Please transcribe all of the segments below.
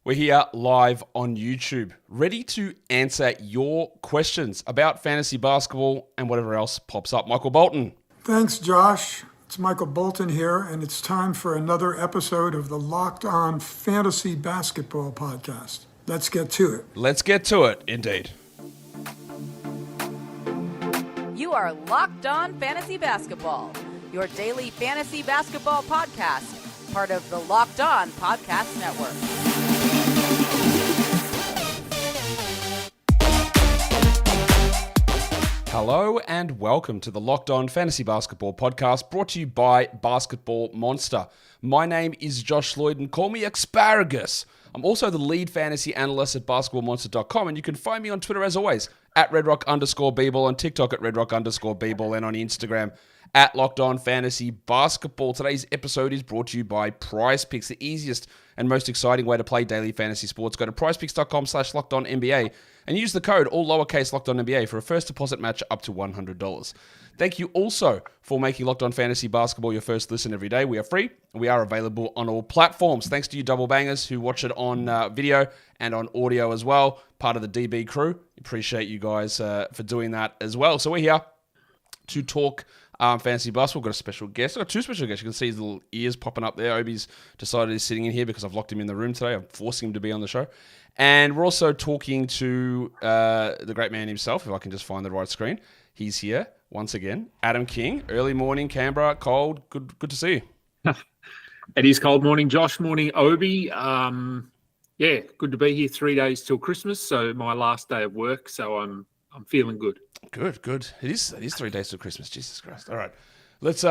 We're here live on YouTube, ready to answer your questions about fantasy basketball and whatever else pops up. Michael Bolton. Thanks, Josh. It's Michael Bolton here, and it's time for another episode of the Locked On Fantasy Basketball Podcast. Let's get to it. Let's get to it, indeed. You are Locked On Fantasy Basketball, your daily fantasy basketball podcast, part of the Locked On Podcast Network. Hello and welcome to the Locked On Fantasy Basketball Podcast, brought to you by Basketball Monster. My name is Josh Lloyd and call me Asparagus. I'm also the lead fantasy analyst at basketballmonster.com, and you can find me on Twitter as always at redrock_bball, on TikTok at redrock_bball, and on Instagram at Locked On Fantasy Basketball. Today's episode is brought to you by PrizePicks, the easiest and most exciting way to play daily fantasy sports. Go to prizepicks.com/LockedOnNBA and use the code all lowercase LockedOnNBA for a first deposit match up to $100. Thank you also for making Locked On Fantasy Basketball your first listen every day. We are free and we are available on all platforms. Thanks to you double bangers who watch it on video and on audio as well. Part of the DB crew. Appreciate you guys for doing that as well. So we're here to talk fantasy basketball. We've got a special guest. I've got two special guests. You can see his little ears popping up there. Obi's decided he's sitting in here because I've locked him in the room today. I'm forcing him to be on the show. And we're also talking to the great man himself, if I can just find the right screen. He's here once again. Adam King, early morning, Canberra, cold. Good to see you. It is cold morning, Josh. Morning, Obi. Yeah, good to be here. 3 days till Christmas, so my last day of work. So I'm feeling good. Good. It is 3 days till Christmas. Jesus Christ. All right, let's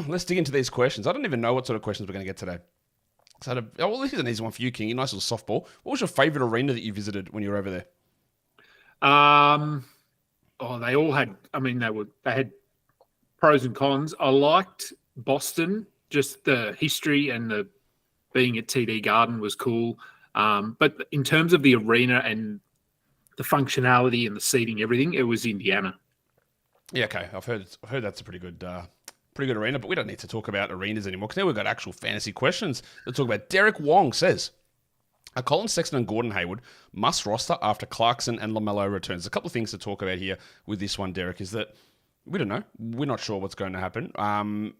let's dig into these questions. I don't even know what sort of questions we're going to get today. So, this is an easy one for you, Kingy. Nice little softball. What was your favourite arena that you visited when you were over there? They all had. I mean, they had pros and cons. I liked Boston. Just the history and the being at TD Garden was cool. But in terms of the arena and the functionality and the seating, everything, it was Indiana. Yeah, okay. I've heard that's a pretty good arena, but we don't need to talk about arenas anymore because now we've got actual fantasy questions to talk about. Derek Wong says, are Colin Sexton and Gordon Hayward must roster after Clarkson and LaMelo returns? A couple of things to talk about here with this one, Derek, is that we don't know. We're not sure what's going to happen. I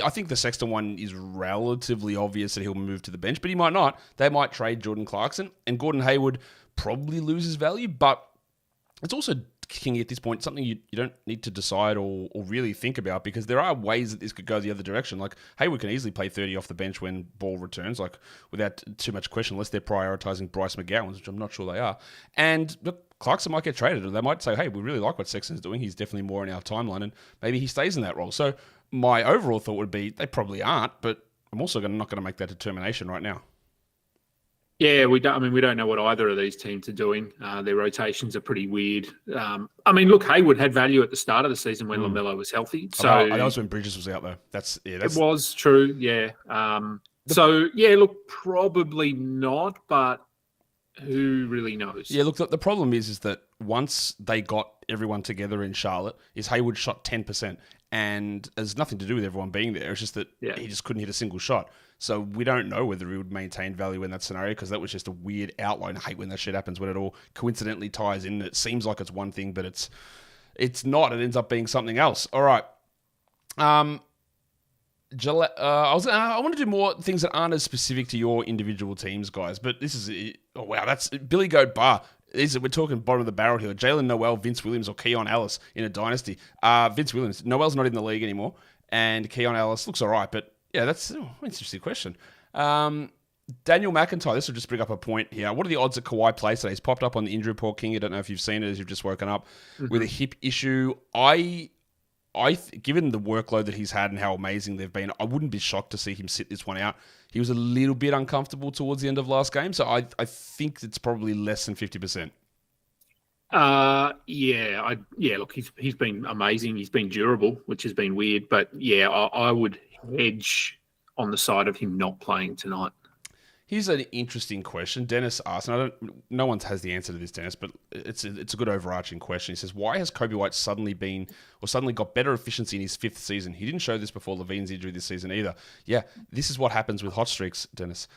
think the Sexton one is relatively obvious that he'll move to the bench, but he might not. They might trade Jordan Clarkson, and Gordon Hayward probably loses value, but it's also, Kingy, at this point, something you don't need to decide or really think about, because there are ways that this could go the other direction. Like, Hayward can easily play 30 off the bench when ball returns, like without too much question, unless they're prioritizing Bryce McGowan, which I'm not sure they are. And look, Clarkson might get traded, or they might say, hey, we really like what Sexton's doing. He's definitely more in our timeline, and maybe he stays in that role. So my overall thought would be they probably aren't, but I'm also not going to make that determination right now. Yeah, we don't know what either of these teams are doing. Their rotations are pretty weird. Look, Hayward had value at the start of the season when LaMelo was healthy. So that was when Bridges was out, though. It was true. Yeah. Look, probably not, but who really knows? Yeah, look, the problem is that once they got everyone together in Charlotte, is Hayward shot 10%, and there's nothing to do with everyone being there. It's just that he just couldn't hit a single shot. So we don't know whether he would maintain value in that scenario, because that was just a weird outline. I hate when that shit happens, when it all coincidentally ties in. It seems like it's one thing, but it's not. It ends up being something else. All right. I want to do more things that aren't as specific to your individual teams, guys. But this is, oh wow, that's Billy Goat Bar. We're talking bottom of the barrel here. Jalen Noel, Vince Williams, or Keon Ellis in a dynasty. Vince Williams. Noel's not in the league anymore, and Keon Ellis looks all right, but yeah, that's an interesting question. Daniel McIntyre, this will just bring up a point here. What are the odds that Kawhi plays today? He's popped up on the injury report, King. I don't know if you've seen it as you've just woken up with a hip issue. Given the workload that he's had and how amazing they've been, I wouldn't be shocked to see him sit this one out. He was a little bit uncomfortable towards the end of last game, so I think it's probably less than 50%. Look, he's been amazing. He's been durable, which has been weird. But yeah, I would hedge on the side of him not playing tonight. Here's an interesting question. Dennis asked, and no one has the answer to this, Dennis, but it's a good overarching question. He says, why has Kobe White suddenly got better efficiency in his 5th season? He didn't show this before Levine's injury this season either. Yeah, this is what happens with hot streaks, Dennis.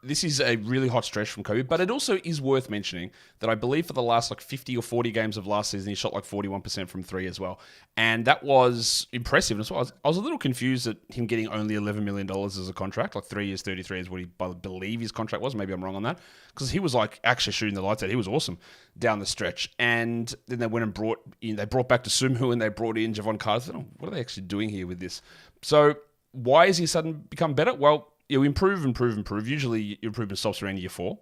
This is a really hot stretch from Kobe, but it also is worth mentioning that I believe for the last 50 or 40 games of last season, he shot 41% from 3 as well. And that was impressive. And so I was a little confused at him getting only $11 million as a contract, 3 years, 33 is what I believe his contract was. Maybe I'm wrong on that. Because he was actually shooting the lights out. He was awesome down the stretch. And then they went and brought back to Sumhu and they brought in Javon Carter. What are they actually doing here with this? So why has he suddenly become better? Well, you improve. Usually your improvement stops around year 4,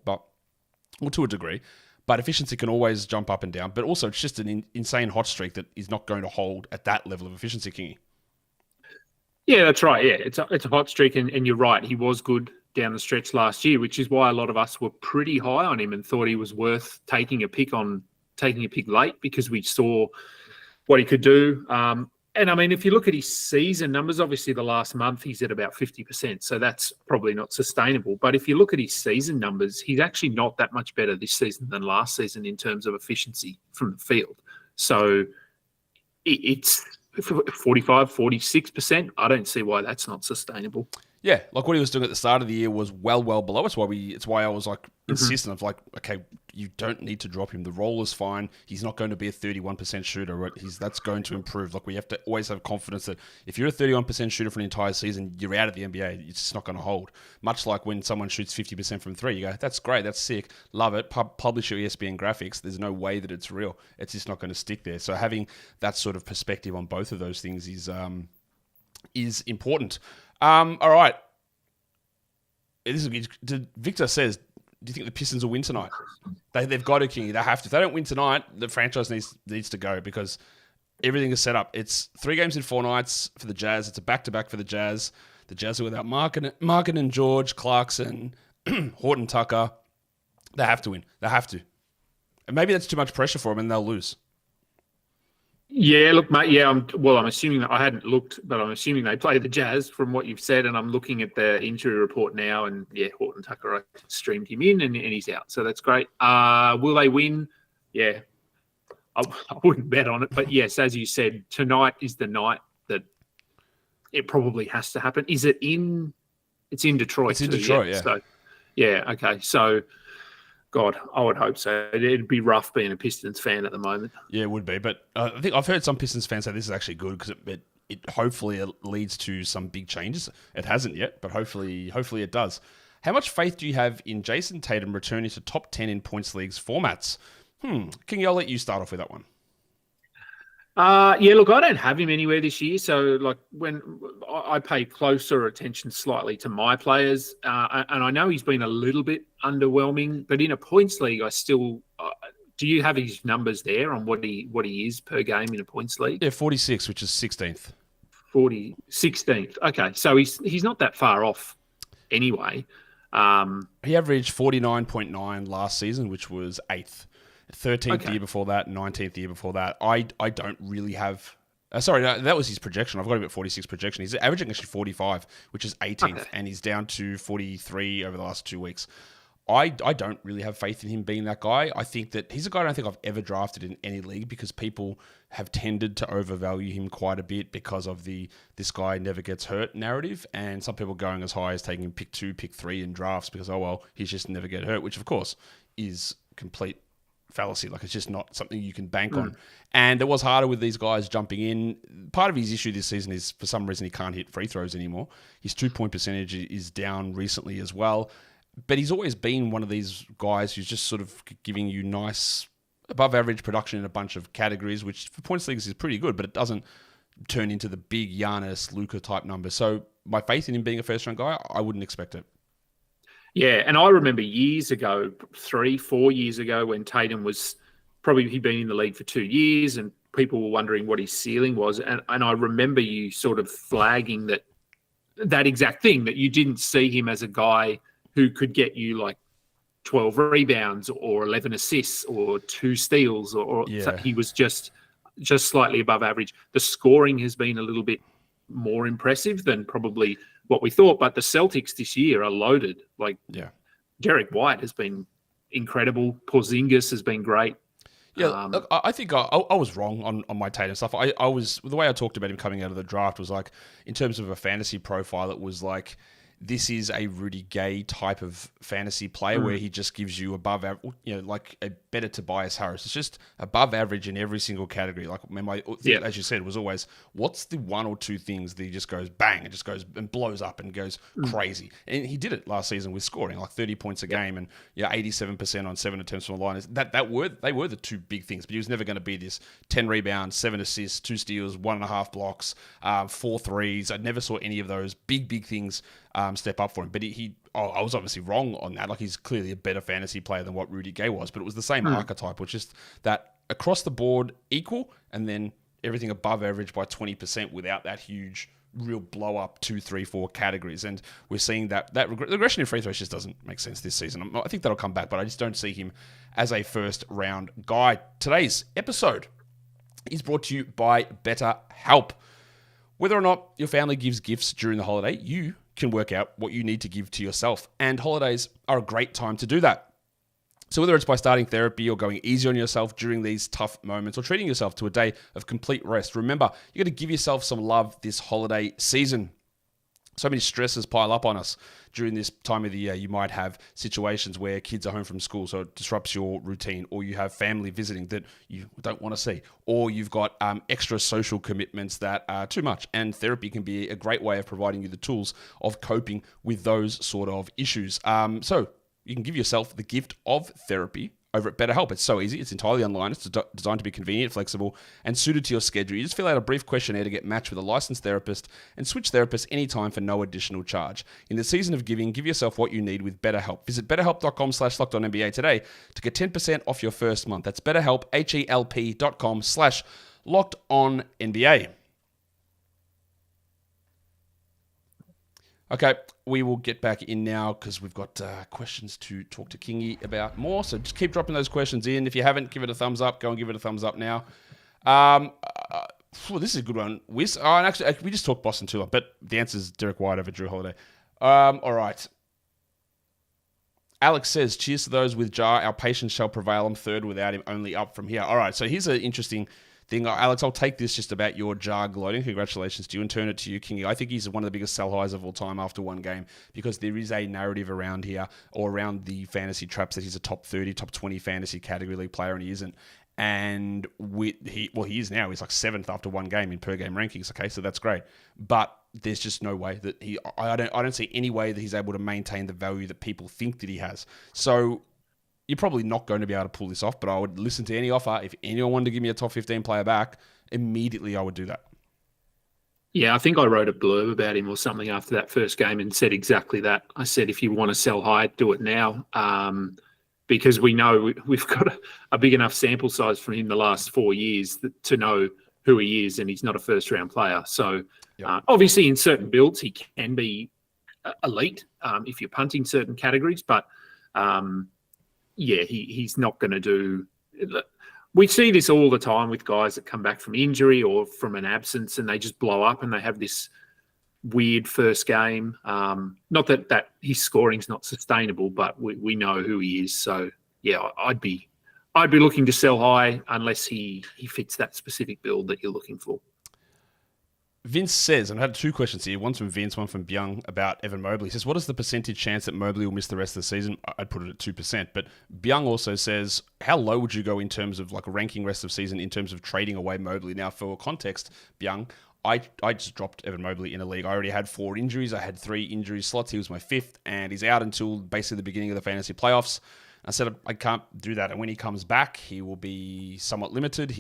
to a degree. But efficiency can always jump up and down. But also it's just an insane hot streak that is not going to hold at that level of efficiency, Kingy. Yeah, that's right. Yeah, it's a hot streak, and you're right. He was good down the stretch last year, which is why a lot of us were pretty high on him and thought he was worth taking a pick late because we saw what he could do. And I mean, if you look at his season numbers, obviously the last month he's at about 50%, so that's probably not sustainable. But if you look at his season numbers, he's actually not that much better this season than last season in terms of efficiency from the field. So it's 45, 46%. I don't see why that's not sustainable. Yeah, what he was doing at the start of the year was well below. It's why I was insistent of okay, you don't need to drop him. The role is fine. He's not going to be a 31% shooter. That's going to improve. We have to always have confidence that if you're a 31% shooter for an entire season, you're out of the NBA. It's just not going to hold. Much like when someone shoots 50% from 3, you go, that's great, that's sick, love it. Publish your ESPN graphics. There's no way that it's real. It's just not going to stick there. So having that sort of perspective on both of those things is important. All right. Victor says, do you think the Pistons will win tonight? They've got to, Kingy. They have to. If they don't win tonight, the franchise needs to go because everything is set up. It's 3 games in 4 nights for the Jazz. It's a back-to-back for the Jazz. The Jazz are without Markin and George, Clarkson, Horton Tucker. They have to win. They have to. And maybe that's too much pressure for them and they'll lose. Yeah, look, mate. Yeah, I'm assuming that I hadn't looked, but I'm assuming they play the Jazz from what you've said, and I'm looking at the injury report now, and yeah, Horton Tucker, I streamed him in, and he's out, so that's great. Will they win? Yeah, I wouldn't bet on it, but yes, as you said, tonight is the night that it probably has to happen. Is it in? It's in Detroit. It's in Detroit, yeah. So, yeah, okay, so. God, I would hope so. It'd be rough being a Pistons fan at the moment. Yeah, it would be. But I think I've heard some Pistons fans say this is actually good because it hopefully leads to some big changes. It hasn't yet, but hopefully it does. How much faith do you have in Jayson Tatum returning to top 10 in points leagues formats? Kingy, I'll let you start off with that one. Yeah, look, I don't have him anywhere this year. So, when I pay closer attention slightly to my players, and I know he's been a little bit underwhelming, but in a points league, I still. Do you have his numbers there on what he is per game in a points league? Yeah, 46, which is 16th. 16th. Okay, so he's not that far off anyway. He averaged 49.9 last season, which was 8th. 13th year before that, 19th year before that. I don't really have... that was his projection. I've got him at 46 projection. He's averaging actually 45, which is 18th, and he's down to 43 over the last 2 weeks. I don't really have faith in him being that guy. I think that he's a guy I don't think I've ever drafted in any league because people have tended to overvalue him quite a bit because of the this guy never gets hurt narrative, and some people going as high as taking pick 2, pick 3 in drafts because, he's just never get hurt, which of course is complete fallacy. It's just not something you can bank on. And it was harder with these guys jumping in. Part of his issue this season is for some reason he can't hit free throws anymore. His 2-point percentage is down recently as well. But he's always been one of these guys who's just sort of giving you nice above average production in a bunch of categories, which for points leagues is pretty good, but it doesn't turn into the big Giannis, Luka type numbers. So my faith in him being a first round guy, I wouldn't expect it. Yeah, and I remember years ago, 3-4 years ago, when Tatum was he'd been in the league for 2 years and people were wondering what his ceiling was. And I remember you sort of flagging that exact thing, that you didn't see him as a guy who could get you 12 rebounds or 11 assists or 2 steals or he was just slightly above average. The scoring has been a little bit more impressive than probably what we thought. But the Celtics this year are loaded. Like, Yeah. Derek White has been incredible. Porzingis has been great. Yeah, look, I think I was wrong on my Tatum stuff. I was, the way I talked about him coming out of the draft was like, in terms of a fantasy profile, it was like, this is a Rudy Gay type of fantasy player where he just gives you above average, like a better Tobias Harris. It's just above average in every single category. Like, as you said, it was always, what's the one or two things that he just goes bang, it just goes and blows up and goes crazy. And he did it last season with scoring like 30 points a game and 87% on 7 attempts from the line. They were the two big things, but he was never going to be this 10 rebounds, 7 assists, 2 steals, 1.5 blocks, 4 threes. I never saw any of those big things step up for him. But I was obviously wrong on that. Like, he's clearly a better fantasy player than what Rudy Gay was, but it was the same archetype, which is that across the board equal, and then everything above average by 20% without that huge real blow up 2, 3, 4 categories. And we're seeing that regression in free throws just doesn't make sense this season. I think that'll come back, but I just don't see him as a first round guy. Today's episode is brought to you by BetterHelp. Whether or not your family gives gifts during the holiday, you can work out what you need to give to yourself. And holidays are a great time to do that. So whether it's by starting therapy or going easy on yourself during these tough moments or treating yourself to a day of complete rest, remember, you got to give yourself some love this holiday season. So many stresses pile up on us during this time of the year. You might have situations where kids are home from school, so it disrupts your routine, or you have family visiting that you don't want to see, or you've got extra social commitments that are too much. And therapy can be a great way of providing you the tools of coping with those sort of issues. So you can give yourself the gift of therapy over at BetterHelp. It's so easy. It's entirely online. It's designed to be convenient, flexible, and suited to your schedule. You just fill out a brief questionnaire to get matched with a licensed therapist and switch therapists anytime for no additional charge. In the season of giving, give yourself what you need with BetterHelp. Visit betterhelp.com/LockedOnNBA today to get 10% off your first month. That's BetterHelp, HELP.com/LockedOnNBA. Okay, we will get back in now because we've got questions to talk to Kingy about more. So just keep dropping those questions in. If you haven't, give it a thumbs up. Go and give it a thumbs up now. This is a good one. Actually, we just talked Boston too, but the answer is Derek White over Drew Holiday. All right. Alex says, cheers to those with Jar. Our patience shall prevail. I'm third without him, only up from here. All right, so here's an interesting thing. Alex, I'll take this just about your Jar gloating. Congratulations to you, and turn it to you, Kingy. I think he's one of the biggest sell highs of all time after one game, because there is a narrative around here, or around the fantasy traps, that he's a top 30, top 20 fantasy category league player, and he isn't. And he is now. He's like 7th after one game in per game rankings. Okay, so that's great. But there's just no way that I don't see any way that he's able to maintain the value that people think that he has. So you're probably not going to be able to pull this off, but I would listen to any offer. If anyone wanted to give me a top 15 player back, immediately I would do that. Yeah, I think I wrote a blurb about him or something after that first game and said exactly that. I said, if you want to sell high, do it now. Because we know we've got a big enough sample size from him the last 4 years to know who he is, and he's not a first-round player. So obviously in certain builds he can be elite if you're punting certain categories, but he's not going to do – we see this all the time with guys that come back from injury or from an absence, and they just blow up and they have this weird first game. Not that his scoring's not sustainable, but we know who he is. So yeah, I'd be looking to sell high unless he fits that specific build that you're looking for. Vince says, and I had 2 questions here. One's from Vince, one from Byung about Evan Mobley. He says, what is the percentage chance that Mobley will miss the rest of the season? I'd put it at 2%. But Byung also says, how low would you go in terms of like ranking rest of season in terms of trading away Mobley? Now, for context, Byung, I just dropped Evan Mobley in a league. I already had 4 injuries. I had 3 injury slots. He was my 5th, and he's out until basically the beginning of the fantasy playoffs. I said, I can't do that. And when he comes back, he will be somewhat limited.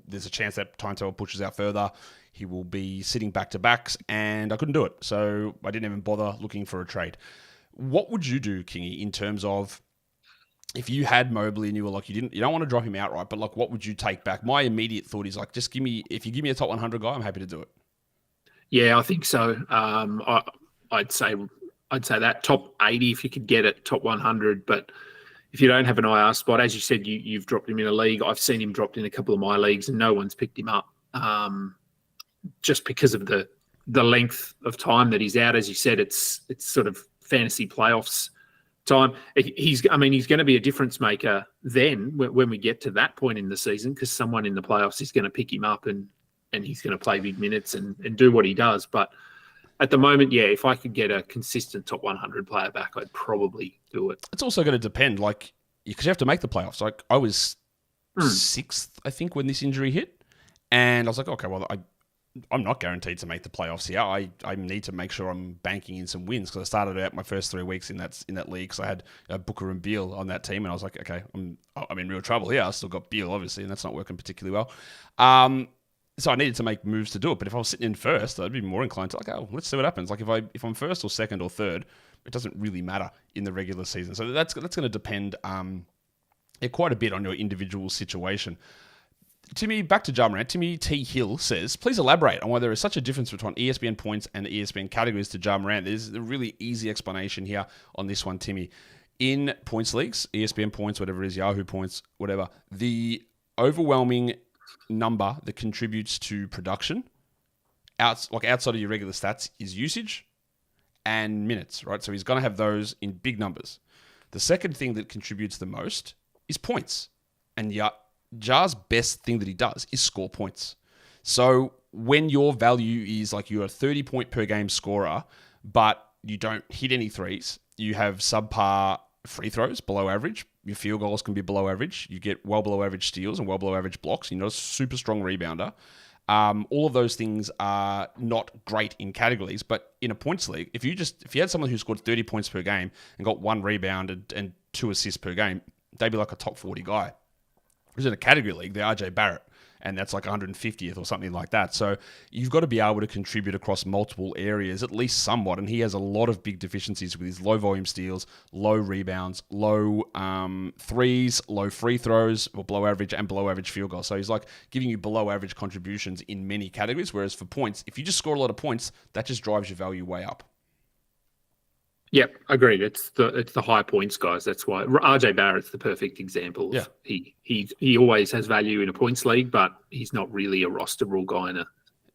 There's a chance that timetable pushes out further. He will be sitting back-to-backs, and I couldn't do it. So I didn't even bother looking for a trade. What would you do, Kingy, in terms of if you had Mobley and you were like, you don't want to drop him outright, but like, what would you take back? My immediate thought is like, if you give me a top 100 guy, I'm happy to do it. Yeah, I think so. I'd say that top 80 if you could get it, top 100. But if you don't have an IR spot, as you said, you've dropped him in a league. I've seen him dropped in a couple of my leagues, and no one's picked him up. Just because of the the length of time that he's out. As you said, it's sort of fantasy playoffs time. He's going to be a difference maker then when we get to that point in the season, because someone in the playoffs is going to pick him up and he's going to play big minutes and do what he does. But at the moment, yeah, if I could get a consistent top 100 player back, I'd probably do it. It's also going to depend, like, because you have to make the playoffs. Like, I was sixth, I think, when this injury hit. And I was like, okay, well, I'm not guaranteed to make the playoffs here. I need to make sure I'm banking in some wins, because I started out my first 3 weeks in that league because I had Booker and Beal on that team, and I was like, okay, I'm in real trouble here. I still got Beal, obviously, and that's not working particularly well. So I needed to make moves to do it. But if I was sitting in first, I'd be more inclined to, like, oh, let's see what happens. Like, if I'm first or second or third, it doesn't really matter in the regular season. So that's going to depend quite a bit on your individual situation. Timmy, back to Ja Morant. Timmy T. Hill says, please elaborate on why there is such a difference between ESPN points and ESPN categories to Ja Morant. There's a really easy explanation here on this one, Timmy. In points leagues, ESPN points, whatever it is, Yahoo points, whatever, the overwhelming number that contributes to production, outside of your regular stats, is usage and minutes, right? So he's going to have those in big numbers. The second thing that contributes the most is points. And Ja's best thing that he does is score points. So when your value is like you're a 30-point per game scorer, but you don't hit any threes, you have subpar free throws, below average, your field goals can be below average, you get well below average steals and well below average blocks, you're not a super strong rebounder. All of those things are not great in categories, but in a points league, if you had someone who scored 30 points per game and got 1 rebound and 2 assists per game, they'd be like a top 40 guy. Who's in a category league, they're RJ Barrett, and that's like 150th or something like that. So you've got to be able to contribute across multiple areas, at least somewhat, and he has a lot of big deficiencies with his low volume steals, low rebounds, low threes, low free throws, or below average field goals. So he's like giving you below average contributions in many categories, whereas for points, if you just score a lot of points, that just drives your value way up. Yep, agreed. It's the high points guys. That's why RJ Barrett's the perfect example. Yeah. He always has value in a points league, but he's not really a rosterable guy in a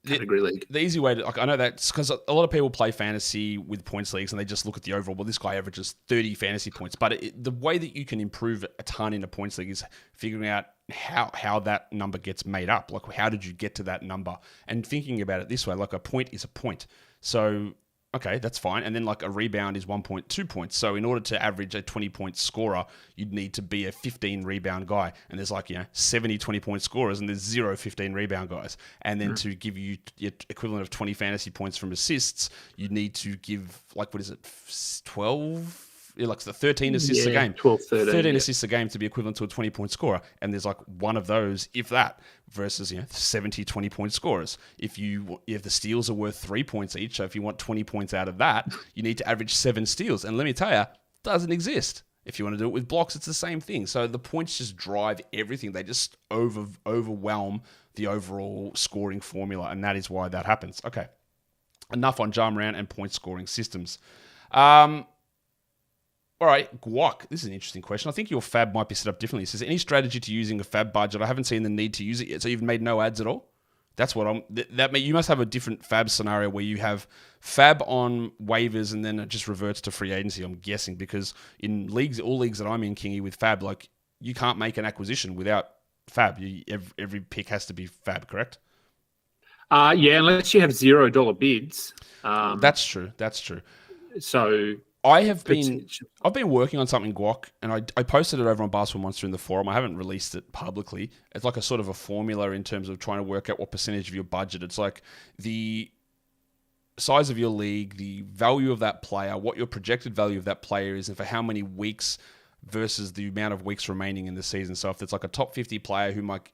category league. The easy way to, I know that's because a lot of people play fantasy with points leagues and they just look at the overall. Well, this guy averages 30 fantasy points, but the way that you can improve a ton in a points league is figuring out how that number gets made up. Like, how did you get to that number? And thinking about it this way, like a point is a point. So okay, that's fine. And then like a rebound is 1.2 points. So in order to average a 20-point scorer, you'd need to be a 15 rebound guy. And there's 70 20-point scorers and there's 0 15 rebound guys. And then to give you your equivalent of 20 fantasy points from assists, you need to give 12? Like the 13 assists a game. 13 assists a game to be equivalent to a 20-point scorer. And there's one of those, if that, versus 70 20-point scorers. If the steals are worth 3 points each, so if you want 20 points out of that, you need to average 7 steals. And let me tell you, it doesn't exist. If you want to do it with blocks, it's the same thing. So the points just drive everything. They just overwhelm the overall scoring formula, and that is why that happens. Okay, enough on Ja Morant and point scoring systems. All right, Guac. This is an interesting question. I think your Fab might be set up differently. It says, any strategy to using a Fab budget? I haven't seen the need to use it yet. So you've made no ads at all? That's what you must have a different Fab scenario where you have Fab on waivers and then it just reverts to free agency, I'm guessing, because in all leagues that I'm in, Kingy, with Fab, you can't make an acquisition without Fab. Every pick has to be Fab, correct? Yeah, unless you have $0 bids. That's true. So I've been working on something, Guac, and I posted it over on Basketball Monster in the forum. I haven't released it publicly. It's like a sort of a formula in terms of trying to work out what percentage of your budget. It's like the size of your league, the value of that player, what your projected value of that player is, and for how many weeks versus the amount of weeks remaining in the season. So if it's like a top 50 player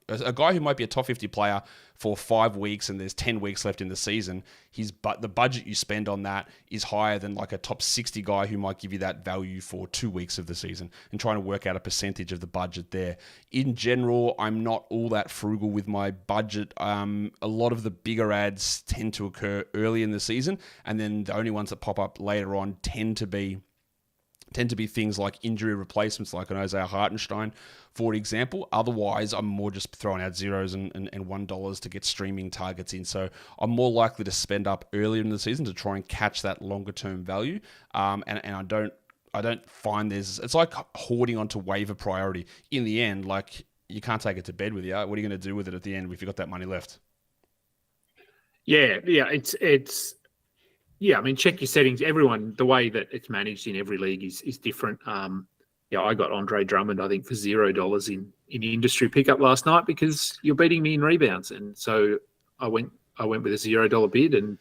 a guy who might be a top 50 player for 5 weeks and there's 10 weeks left in the season, the budget you spend on that is higher than like a top 60 guy who might give you that value for 2 weeks of the season, and trying to work out a percentage of the budget there. In general, I'm not all that frugal with my budget. A lot of the bigger ads tend to occur early in the season, and then the only ones that pop up later on tend to be tend to be things like injury replacements, like an Isaiah Hartenstein, for example. Otherwise, I'm more just throwing out zeros and $1 to get streaming targets in. So I'm more likely to spend up earlier in the season to try and catch that longer term value. And I don't find it's like hoarding onto waiver priority. In the end, like, you can't take it to bed with you. What are you going to do with it at the end if you've got that money left? Yeah, it's. Yeah, I mean, check your settings. Everyone, the way that it's managed in every league is different. I got Andre Drummond, I think, for $0 in industry pickup last night because you're beating me in rebounds, and so I went with a $0 bid, and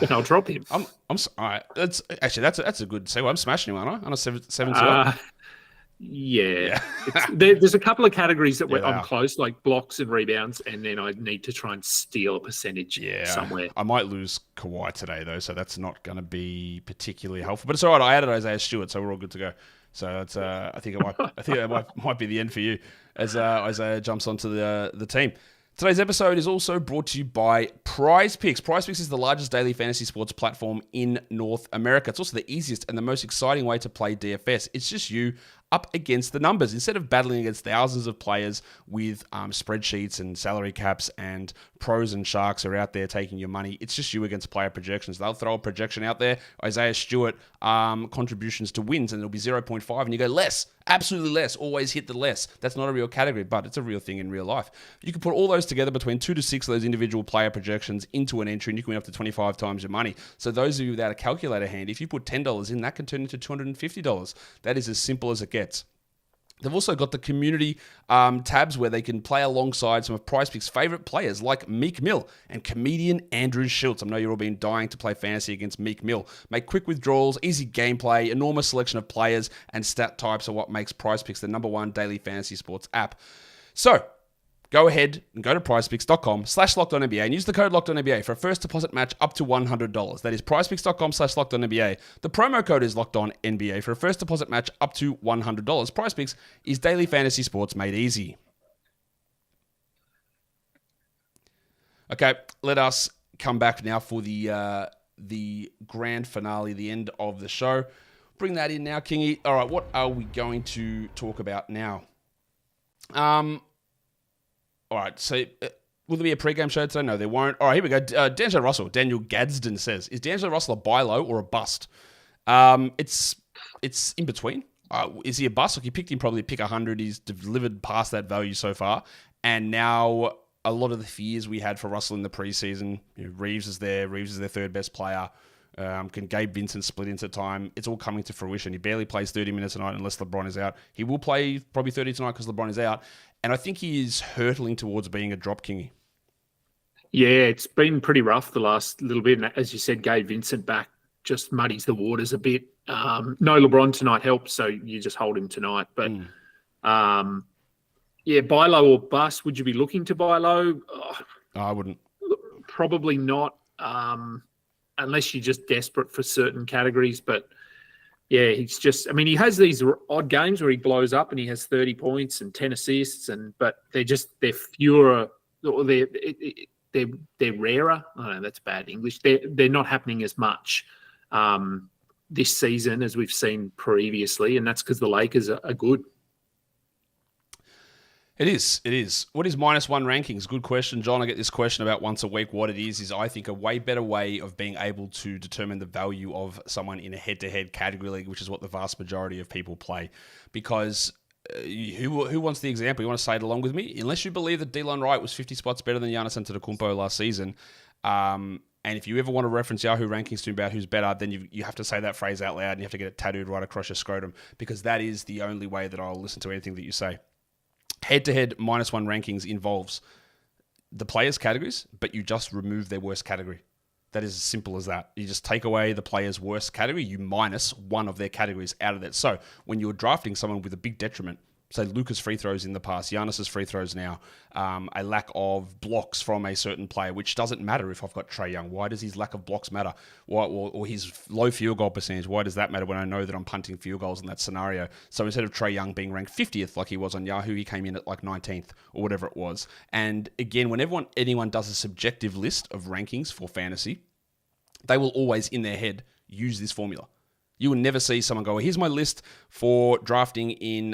I'll drop him. I'm all right. That's a good segue. I'm smashing him, aren't I? On a 7-2. Yeah. There's a couple of categories that I'm close, like blocks and rebounds, and then I need to try and steal a percentage somewhere. I might lose Kawhi today, though, so that's not going to be particularly helpful. But it's all right. I added Isaiah Stewart, so we're all good to go. So it's, I think it might be the end for you as Isaiah jumps onto the team. Today's episode is also brought to you by PrizePicks. PrizePicks is the largest daily fantasy sports platform in North America. It's also the easiest and the most exciting way to play DFS. It's just you up against the numbers. Instead of battling against thousands of players with spreadsheets and salary caps and pros and sharks are out there taking your money, it's just you against player projections. They'll throw a projection out there, Isaiah Stewart contributions to wins, and it'll be 0.5, and you go less, absolutely less, always hit the less. That's not a real category, but it's a real thing in real life. You can put all those together, between 2 to 6 of those individual player projections, into an entry, and you can win up to 25 times your money. So those of you without a calculator handy, if you put $10 in, that can turn into $250. That is as simple as it gets. They've also got the community tabs where they can play alongside some of PrizePicks' favorite players like Meek Mill and comedian Andrew Schultz. I know you've all been dying to play fantasy against Meek Mill. Make quick withdrawals, easy gameplay, enormous selection of players and stat types are what makes PrizePicks the #1 daily fantasy sports app. So, go ahead and go to prizepicks.com/LockedOnNBA and use the code LockedOnNBA for a first deposit match up to $100. That is prizepicks.com/LockedOnNBA. The promo code is LockedOnNBA for a first deposit match up to $100. PrizePicks is daily fantasy sports made easy. Okay, let us come back now for the grand finale, the end of the show. Bring that in now, Kingy. All right, what are we going to talk about now? All right, so will there be a pregame show today? No, there won't. All right, here we go. D'Angelo Russell. Daniel Gadsden says, is D'Angelo Russell a buy low or a bust? It's in between. Is he a bust? Like, you picked him probably pick 100. He's delivered past that value so far. And now a lot of the fears we had for Russell in the preseason, Reeves is there. Reeves is their third best player. Can Gabe Vincent split into time? It's all coming to fruition. He barely plays 30 minutes tonight unless LeBron is out. He will play probably 30 tonight because LeBron is out. And I think he is hurtling towards being a drop Kingy. Yeah, it's been pretty rough the last little bit. And as you said, Gabe Vincent back just muddies the waters a bit. No LeBron tonight helps, so you just hold him tonight. But, buy low or bust. Would you be looking to buy low? I wouldn't. Probably not, unless you're just desperate for certain categories. But, yeah, he's just – I mean, he has these odd games where he blows up and he has 30 points and 10 assists, but they're fewer or they're rarer. I don't know, that's bad English. They're not happening as much this season as we've seen previously, and that's because the Lakers are good. It is. What is -1 rankings? Good question, John. I get this question about once a week. What it is I think a way better way of being able to determine the value of someone in a head-to-head category league, which is what the vast majority of people play. Because who wants the example? You want to say it along with me? Unless you believe that Delon Wright was 50 spots better than Giannis Antetokounmpo last season, and if you ever want to reference Yahoo rankings to about who's better, then you have to say that phrase out loud and you have to get it tattooed right across your scrotum, because that is the only way that I'll listen to anything that you say. Head-to-head -1 rankings involves the players' categories, but you just remove their worst category. That is as simple as that. You just take away the player's worst category, you minus one of their categories out of that. So when you're drafting someone with a big detriment, say Luka's free throws in the past, Giannis's free throws now, a lack of blocks from a certain player, which doesn't matter if I've got Trae Young. Why does his lack of blocks matter? Why, or his low field goal percentage, why does that matter when I know that I'm punting field goals in that scenario? So instead of Trae Young being ranked 50th like he was on Yahoo, he came in at like 19th or whatever it was. And again, when anyone does a subjective list of rankings for fantasy, they will always in their head use this formula. You will never see someone go, here's my list for drafting in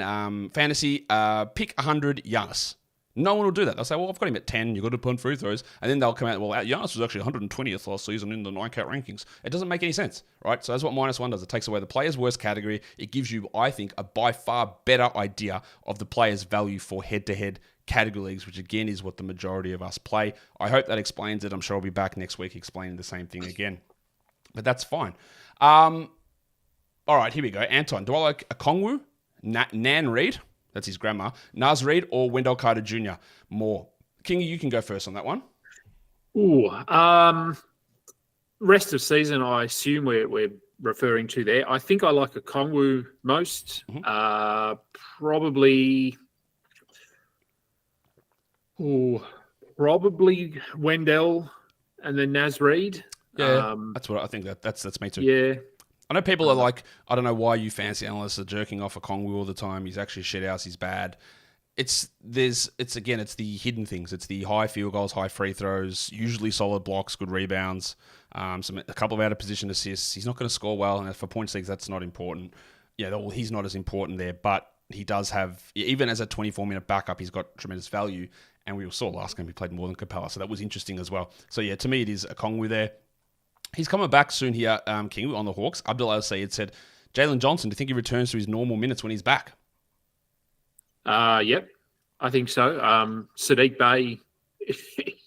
fantasy. Pick 100 Giannis. No one will do that. They'll say, well, I've got him at 10. You've got to punt free throws. And then they'll come out, well, Giannis was actually 120th last season in the Nike rankings. It doesn't make any sense, right? So that's what -1 does. It takes away the player's worst category. It gives you, I think, a by far better idea of the player's value for head-to-head category leagues, which again is what the majority of us play. I hope that explains it. I'm sure I'll be back next week explaining the same thing again. But that's fine. All right, here we go. Anton, do I like a Kongwu, Nan Reed? That's his grandma. Naz Reid or Wendell Carter Jr. more? Kingy, you can go first on that one. Ooh, rest of season, I assume we're referring to there. I think I like a Kongwu most. Mm-hmm. Probably Wendell and then Naz Reid. Yeah, that's what I think. That's me too. Yeah. I know people are like, I don't know why you fancy analysts are jerking off a Kongwu all the time. He's actually shit house. He's bad. It's the hidden things. It's the high field goals, high free throws, usually solid blocks, good rebounds, a couple of out of position assists. He's not going to score well, and for points leagues, that's not important. Yeah, well, he's not as important there, but he does have, even as a 24-minute backup, he's got tremendous value. And we saw last game he played more than Capella, so that was interesting as well. So yeah, to me, it is a Kongwu there. He's coming back soon here, King, on the Hawks. Abdul Sayed said, Jaylen Johnson, do you think he returns to his normal minutes when he's back? Yep, I think so. Sadiq Bey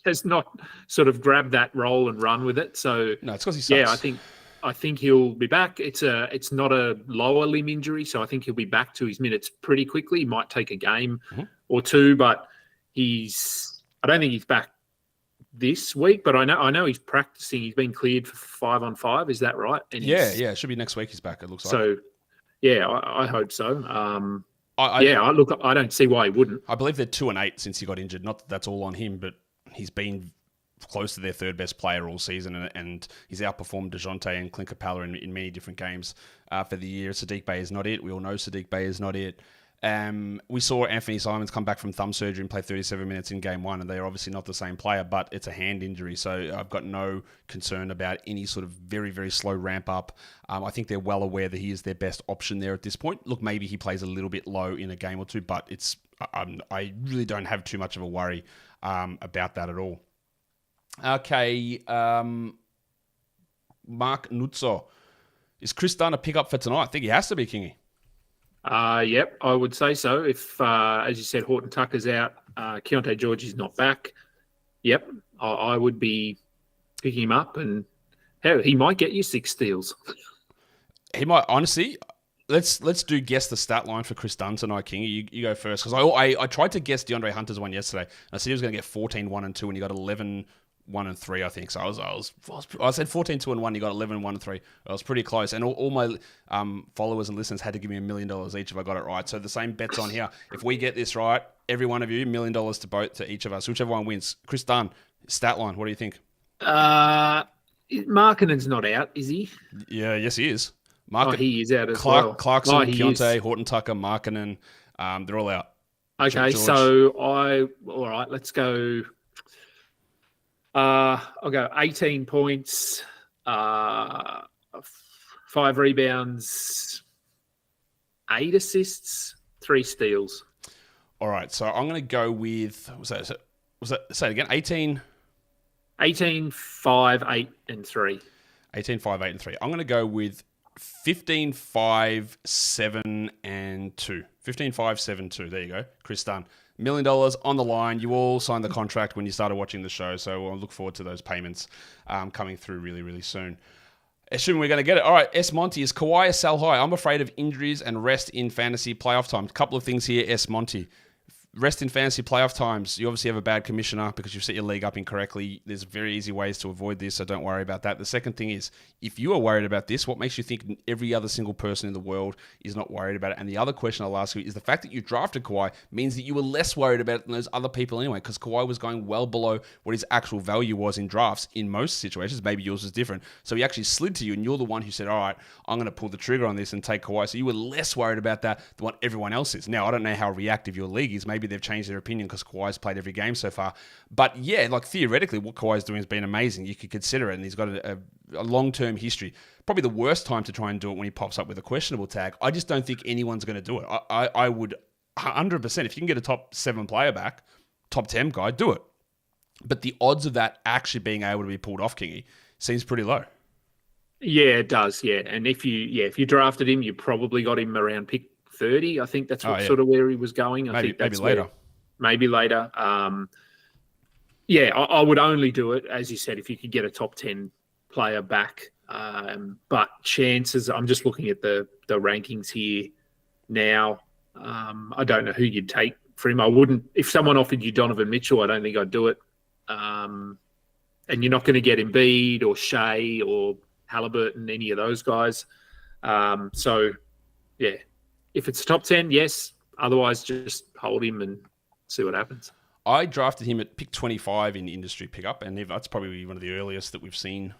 has not sort of grabbed that role and run with it. So no, it's because he sucks. Yeah, I think he'll be back. It's not a lower limb injury, so I think he'll be back to his minutes pretty quickly. He might take a game or two, but I don't think he's back this week, but I know he's practicing. He's been cleared for 5-on-5. Is that right? And yeah. It should be next week. He's back. It looks like. So, yeah, I hope so. I don't see why he wouldn't. I believe they're 2-8 since he got injured. Not that that's all on him, but he's been close to their third best player all season, and he's outperformed DeJounte and Clint Capella in many different games for the year. Sadiq Bey is not it. We all know Sadiq Bey is not it. We saw Anthony Simons come back from thumb surgery and play 37 minutes in game one, and they're obviously not the same player, but it's a hand injury, so I've got no concern about any sort of very, very slow ramp up. I think they're well aware that he is their best option there at this point. Look, maybe he plays a little bit low in a game or two, but I really don't have too much of a worry about that at all. Okay, Mark Nuzzo. Is Chris Dunn a pickup for tonight? I think he has to be, Kingy. Yep, I would say so. If, as you said, Horton Tucker's out, Keontae George is not back. Yep, I would be picking him up, and hell, he might get you 6 steals. He might, honestly. Let's guess the stat line for Chris Dunn tonight, King. You go first, because I tried to guess DeAndre Hunter's one yesterday. I said he was going to get 14, 1, and 2, and he got 11, 1, and 3, I think. So I said 14, 2, and 1. He got 11, 1, and 3. I was pretty close. And all my followers and listeners had to give me $1 million each if I got it right. So the same bet's on here. If we get this right, every one of you, $1 million to each of us, whichever one wins. Chris Dunn, stat line. What do you think? Markkanen's not out, is he? Yeah, yes, he is. He is out as well. Clarkson, Keontae, Horton Tucker, Markkanen, they're all out. Okay, so all right, let's go. I'll go 18 points, 5 rebounds, 8 assists, 3 steals. All right, so I'm going to go with, was that say it again, 18, 5, 8, and 3. 18, 5, 8, and 3. I'm going to go with 15, 5, 7, and 2. 15, 5, 7, 2. There you go. Chris Dunn. $1 million on the line. You all signed the contract when you started watching the show, so we'll look forward to those payments coming through really, really soon. Assuming we're going to get it. All right, S. Monty, is Kawhi a sell high? I'm afraid of injuries and rest in fantasy playoff time. A couple of things here, S. Monty. Rest in fantasy playoff times. You obviously have a bad commissioner because you've set your league up incorrectly. There's very easy ways to avoid this, so don't worry about that. The second thing is, if you are worried about this, what makes you think every other single person in the world is not worried about it? And the other question I'll ask you is the fact that you drafted Kawhi means that you were less worried about it than those other people anyway, because Kawhi was going well below what his actual value was in drafts in most situations. Maybe yours is different. So he actually slid to you, and you're the one who said, all right, I'm going to pull the trigger on this and take Kawhi. So you were less worried about that than what everyone else is. Now, I don't know how reactive your league is. Maybe maybe they've changed their opinion because Kawhi's played every game so far. But yeah, like theoretically, what Kawhi's doing has been amazing. You could consider it, and he's got a long-term history. Probably the worst time to try and do it when he pops up with a questionable tag. I just don't think anyone's going to do it. I would 100%, if you can get a top 7 player back, top 10 guy, do it. But the odds of that actually being able to be pulled off, Kingy, seems pretty low. Yeah, it does. Yeah, and if you drafted him, you probably got him around pick 30. I think that's sort of where he was going. I think that's maybe later. Maybe later. I would only do it, as you said, if you could get a top 10 player back. But chances, I'm just looking at the rankings here now. I don't know who you'd take for him. I wouldn't. If someone offered you Donovan Mitchell, I don't think I'd do it. And you're not going to get Embiid or Shea or Halliburton, any of those guys. If it's top 10, yes. Otherwise, just hold him and see what happens. I drafted him at pick 25 in industry pickup, and that's probably one of the earliest that we've seen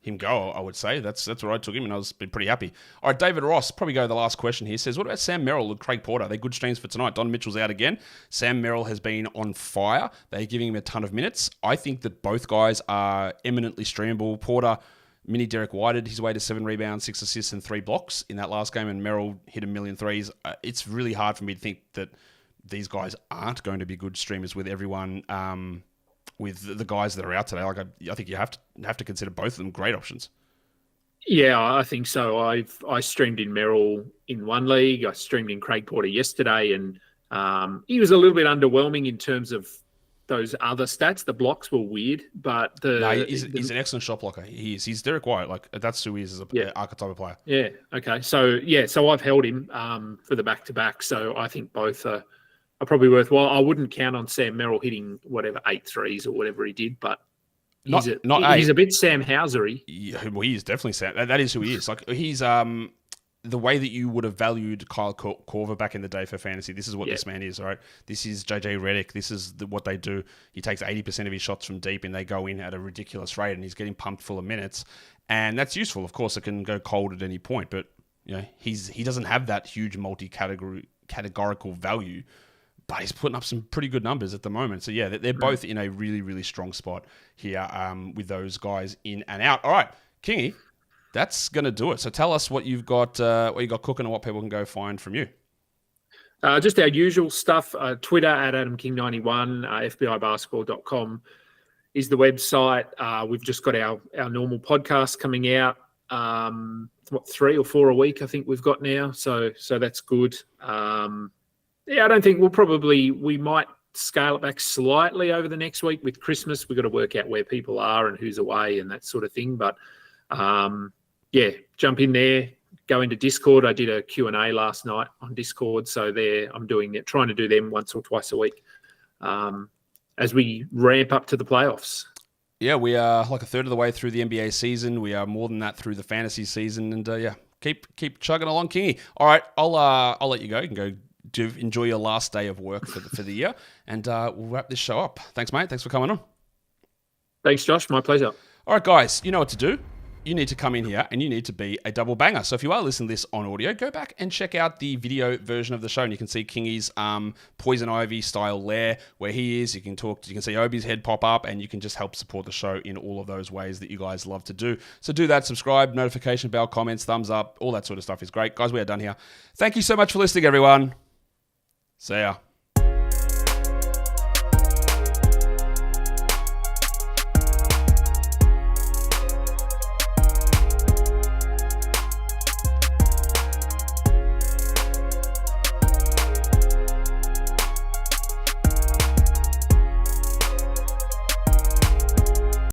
him go, I would say. That's where I took him, and I was been pretty happy. All right, David Ross, probably go to the last question here, says, what about Sam Merrill and Craig Porter? They're good streams for tonight. Don Mitchell's out again. Sam Merrill has been on fire. They're giving him a ton of minutes. I think that both guys are eminently streamable. Porter, mini Derek Whited, his way to 7 rebounds, 6 assists, and 3 blocks in that last game, and Merrill hit a million threes. It's really hard for me to think that these guys aren't going to be good streamers with everyone, with the guys that are out today. Like I think you have to consider both of them great options. Yeah, I think so. I streamed in Merrill in one league. I streamed in Craig Porter yesterday, and he was a little bit underwhelming in terms of those other stats. The blocks were weird, but he's an excellent shot blocker. He's Derek White. Like that's who he is as an archetype player. Yeah. Okay. So I've held him for the back-to-back. So I think both are probably worthwhile. I wouldn't count on Sam Merrill hitting 8 threes or whatever he did, but he's a bit Sam Hauser-y. Yeah, well, he is definitely Sam. That is who he is. Like he's the way that you would have valued Kyle Korver back in the day for fantasy. This is what this man is, right? This is JJ Redick. This is what they do. He takes 80% of his shots from deep, and they go in at a ridiculous rate, and he's getting pumped full of minutes, and that's useful. Of course, it can go cold at any point, but he doesn't have that huge categorical value. But he's putting up some pretty good numbers at the moment. So, yeah, they're both in a really, really strong spot here with those guys in and out. All right, Kingy, that's going to do it. So tell us what you've got cooking and what people can go find from you. Just our usual stuff. Twitter at AdamKing91, FBIBasketball.com is the website. We've just got our normal podcast coming out. 3 or 4 a week I think we've got now. So that's good. I don't think we might scale it back slightly over the next week with Christmas. We've got to work out where people are and who's away and that sort of thing. But jump in there, go into Discord. I did a Q&A last night on Discord. So I'm trying to do them once or twice a week as we ramp up to the playoffs. Yeah, we are like a third of the way through the NBA season. We are more than that through the fantasy season. And keep chugging along, Kingy. All right, I'll let you go. You can go enjoy your last day of work for the year, and we'll wrap this show up. Thanks, mate. Thanks for coming on. Thanks, Josh. My pleasure. All right, guys, you know what to do. You need to come in here and you need to be a double banger. So if you are listening to this on audio, go back and check out the video version of the show, and you can see Kingy's Poison Ivy style lair where he is. You can see Obi's head pop up, and you can just help support the show in all of those ways that you guys love to do. So do that, subscribe, notification bell, comments, thumbs up, all that sort of stuff is great. Guys, we are done here. Thank you so much for listening, everyone. See ya.